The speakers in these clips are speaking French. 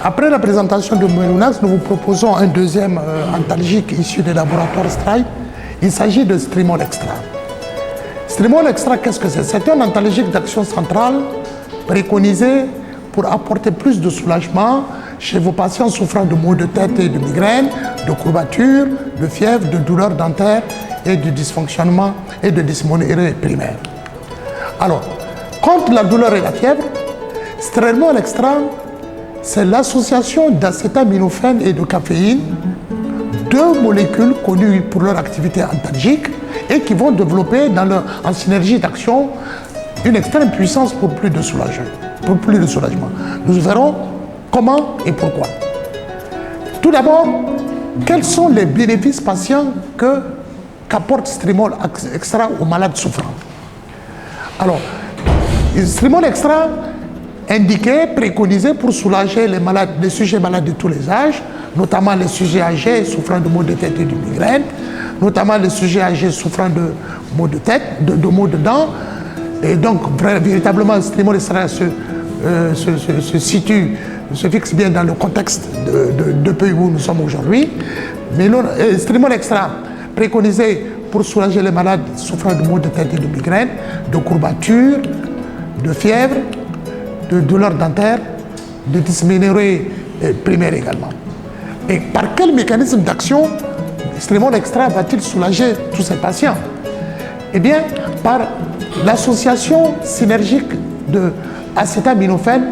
Après la présentation de Melonax, nous vous proposons un deuxième antalgique issu des laboratoires Stripe. Il s'agit de Strimol Extra. Strimol Extra, qu'est-ce que c'est? C'est un antalgique d'action centrale préconisé pour apporter plus de soulagement chez vos patients souffrant de maux de tête et de migraines, de courbatures, de fièvre, de douleurs dentaires et de dysfonctionnement et de dysménorrhée primaire. Alors, contre la douleur et la fièvre, Strimol Extra, c'est l'association d'acétaminophène et de caféine, deux molécules connues pour leur activité antalgique et qui vont développer en synergie d'action une extrême puissance pour plus de soulagement. Nous verrons comment et pourquoi. Tout d'abord, quels sont les bénéfices patients qu'apporte Strimol Extra aux malades souffrants? Alors, Strimol Extra indiqué, préconisé pour soulager les sujets malades de tous les âges, notamment les sujets âgés souffrant de maux de tête et de migraine, notamment les sujets âgés souffrant de maux de tête, de maux de dents. Et donc, véritablement, Strimol Extra se fixe bien dans le contexte de pays où nous sommes aujourd'hui. Mais Strimol Extra, préconisé pour soulager les malades souffrant de maux de tête et de migraine, de courbatures, de fièvre, de douleurs dentaires, de dysménorrhée primaire également. Et par quel mécanisme d'action Strimol Extra va-t-il soulager tous ces patients? Eh bien, par l'association synergique de acétaminophène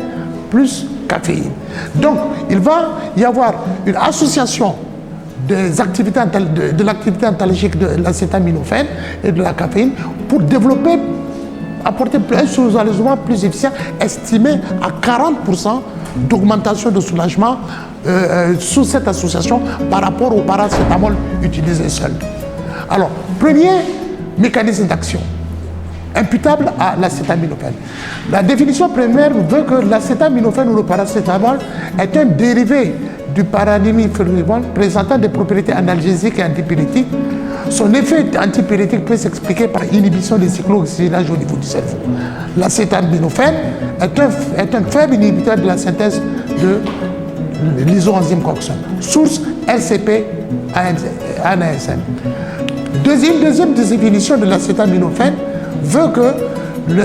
plus caféine. Donc, il va y avoir une association de l'activité antalgique de l'acétaminophène et de la caféine pour développer, apporter un soulagement plus efficient, estimé à 40% d'augmentation de soulagement sous cette association par rapport au paracétamol utilisé seul. Alors, premier mécanisme d'action, imputable à l'acétaminophène. La définition première veut que l'acétaminophène ou le paracétamol est un dérivé du paradigmine présentant des propriétés analgésiques et antipyrétiques. Son effet antipyrétique peut s'expliquer par inhibition des cyclooxygénases au niveau du cerveau. L'acétaminophène est un faible inhibiteur de la synthèse de l'isoenzyme COX-1, source LCP-ANSM. Deuxième définition de l'acétaminophène veut que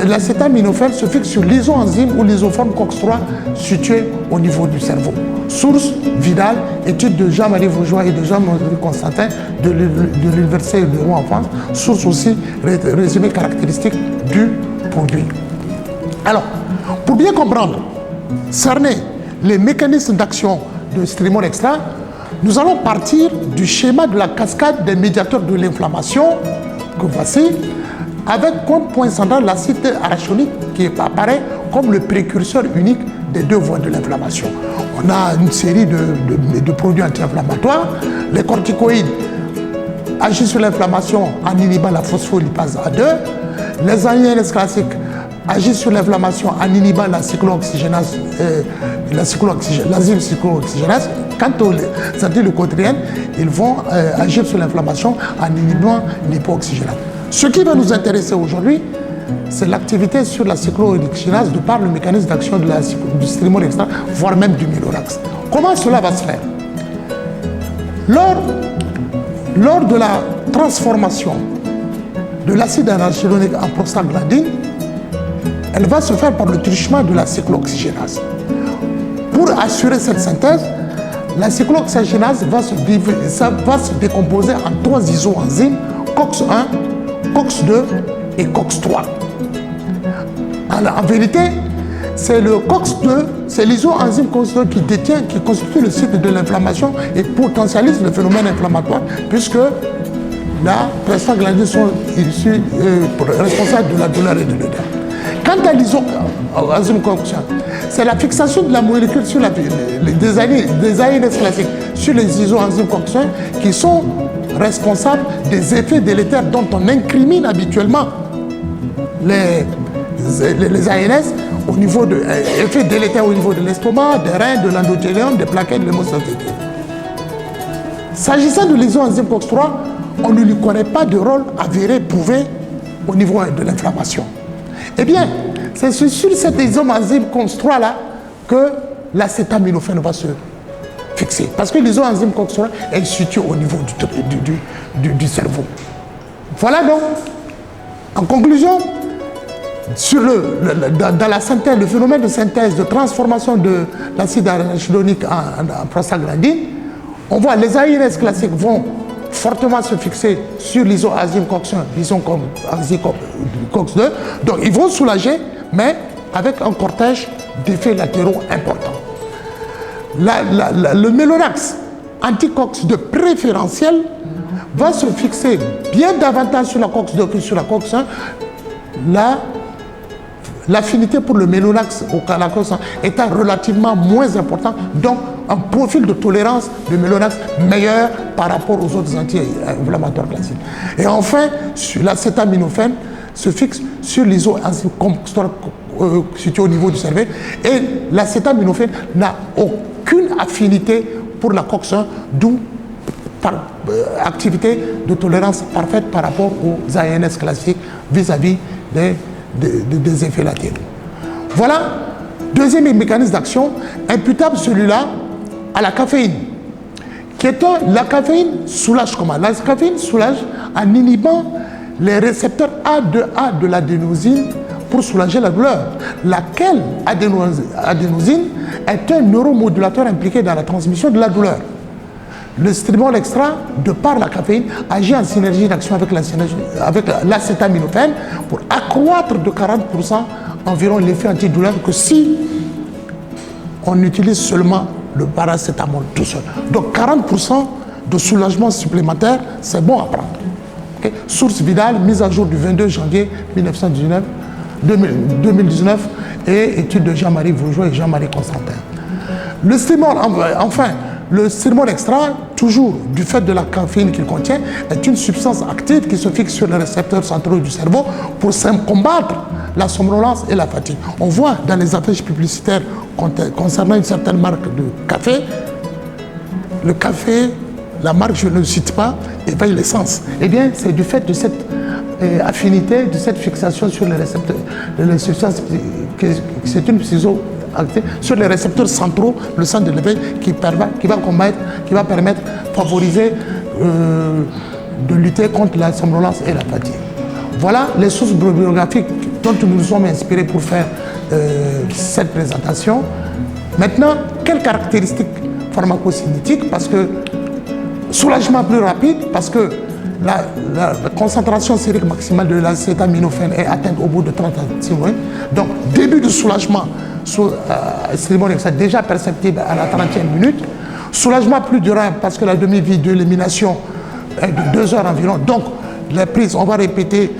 l'acétaminophène se fixe sur l'isoenzyme ou l'isoforme COX-3 située au niveau du cerveau. Source Vidal, étude de Jean-Marie Vaugeois et de Jean-Marie Constantin de l'Université de Rouen en France. Source aussi, résumé caractéristique du produit. Alors, pour bien comprendre, cerner les mécanismes d'action de Strimol Extra, nous allons partir du schéma de la cascade des médiateurs de l'inflammation, que voici, avec comme point central l'acide arachidonique qui apparaît comme le précurseur unique des deux voies de l'inflammation. On a une série de produits anti-inflammatoires. Les corticoïdes agissent sur l'inflammation en inhibant la phospholipase A2. Les AINS classiques agissent sur l'inflammation en inhibant la cyclooxygénase, l'enzyme cyclooxygénase. Quant aux antileucotriennes, ils vont agir sur l'inflammation en inhibant l'hypooxygénase. Ce qui va nous intéresser aujourd'hui, c'est l'activité sur la cyclooxygénase de par le mécanisme d'action du Strimol Extra, voire même du Melonax. Comment cela va se faire? Lors de la transformation de l'acide arachidonique en prostaglandine, elle va se faire par le truchement de la cyclooxygénase. Pour assurer cette synthèse, la cyclooxygénase va se décomposer en trois isoenzymes, COX-1, COX-2 et COX-3. En vérité, c'est le COX-2, c'est l'isoenzyme COX-2 qui constitue le site de l'inflammation et potentialise le phénomène inflammatoire, puisque la prostaglandine sont issus responsables de la douleur et de l'odeur. Quant à l'isoenzyme COX-1, c'est la fixation de la molécule sur des AINS classiques sur les isoenzymes COX-1 qui sont responsables des effets délétères dont on incrimine habituellement les ANS au niveau de effets délétères au niveau de l'estomac, des reins, de l'endothélium, des plaquettes, de l'hémostatique. S'agissant de l'isoenzyme COX-3, on ne lui connaît pas de rôle avéré, prouvé au niveau de l'inflammation. Eh bien, c'est sur cet isoenzyme COX-3 là que l'acétaminophène va se fixer. Parce que l'isoenzyme COX-1 est situé au niveau du cerveau. Voilà donc, en conclusion, dans la synthèse, le phénomène de synthèse, de transformation de l'acide arachidonique en prostaglandine, on voit les AINS classiques vont fortement se fixer sur l'isoenzyme COX-1, l'isoenzyme COX-2, donc ils vont soulager, mais avec un cortège d'effets latéraux importants. Le mélonax anti-COX-2 préférentiel va se fixer bien davantage sur la COX-2 que sur la COX-1. L'affinité pour le mélonax au COX-1 étant relativement moins important, donc un profil de tolérance de mélonax meilleur par rapport aux autres anti-inflammatoires classiques. Et enfin, l'acétaminophène se fixe sur l'isoenzyme COX-3 situé au niveau du cerveau, et l'acétaminophène n'a aucune affinité pour la COX-1, d'où activité de tolérance parfaite par rapport aux ANS classiques vis-à-vis des effets latéraux. Voilà, deuxième mécanisme d'action, imputable celui-là à la caféine. La caféine soulage comment? La caféine soulage en inhibant les récepteurs A2A de l'adénosine pour soulager la douleur, laquelle adénosine est un neuromodulateur impliqué dans la transmission de la douleur. Le stimol extra, de par la caféine, agit en synergie d'action avec l'acétaminophène pour accroître de 40% environ l'effet antidouleur que si on utilise seulement le paracétamol tout seul. Donc 40% de soulagement supplémentaire, c'est bon à prendre. Okay? Source Vidal, mise à jour du 22 janvier 2019 et étude de Jean-Marie Vaugeot et Jean-Marie Constantin. Le stimol, enfin, le stimol extra, toujours du fait de la caféine qu'il contient, est une substance active qui se fixe sur les récepteurs centraux du cerveau pour combattre la somnolence et la fatigue. On voit dans les affiches publicitaires concernant une certaine marque de café, le café, la marque je ne le cite pas, éveille les sens. Eh bien, c'est du fait de cette affinité, de cette fixation sur les récepteurs, les substances, c'est une psychoactive sur les récepteurs centraux, le centre de l'éveil, qui va permettre de favoriser, de lutter contre la somnolence et la fatigue. Voilà les sources bibliographiques dont nous nous sommes inspirés pour faire cette présentation. Maintenant, quelles caractéristiques pharmacocinétiques? Parce que soulagement plus rapide, parce que la concentration sérique maximale de l'acétaminophène est atteinte au bout de 36 minutes. Donc, début de soulagement, c'est déjà perceptible à la 30e minute. Soulagement plus durable parce que la demi-vie de l'élimination est de 2 heures environ. Donc, les prises, on va répéter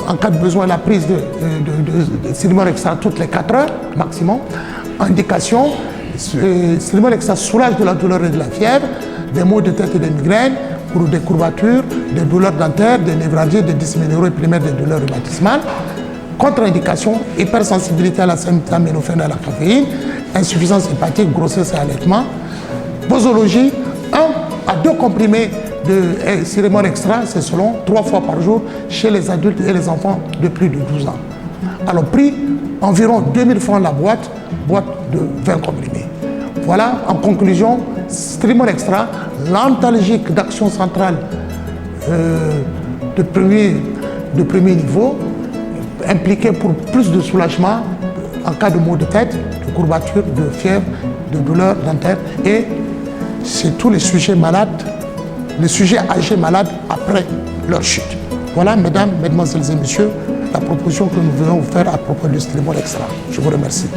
en cas de besoin la prise de Stimol extra toutes les 4 heures maximum. Indication, Stimol extra soulage de la douleur et de la fièvre, des maux de tête et des migraines, pour des courbatures, des douleurs dentaires, des névralgies, des dysménorrhées primaires, des douleurs rhumatismales. Contre-indication, hypersensibilité à l'acétaminophène et à la caféine, insuffisance hépatique, grossesse et allaitement. Posologie, 1 à 2 comprimés de Stimol extra, c'est selon 3 fois par jour chez les adultes et les enfants de plus de 12 ans. Alors, prix environ 2000 francs la boîte de 20 comprimés. Voilà, en conclusion, Stimol extra, l'antalgique d'action centrale de premier niveau, impliqué pour plus de soulagement en cas de maux de tête, de courbatures, de fièvre, de douleurs dentaires, et c'est tous les sujets malades, les sujets âgés malades après leur chute. Voilà, mesdames, mesdemoiselles et messieurs, la proposition que nous venons vous faire à propos du Stimol extra. Je vous remercie.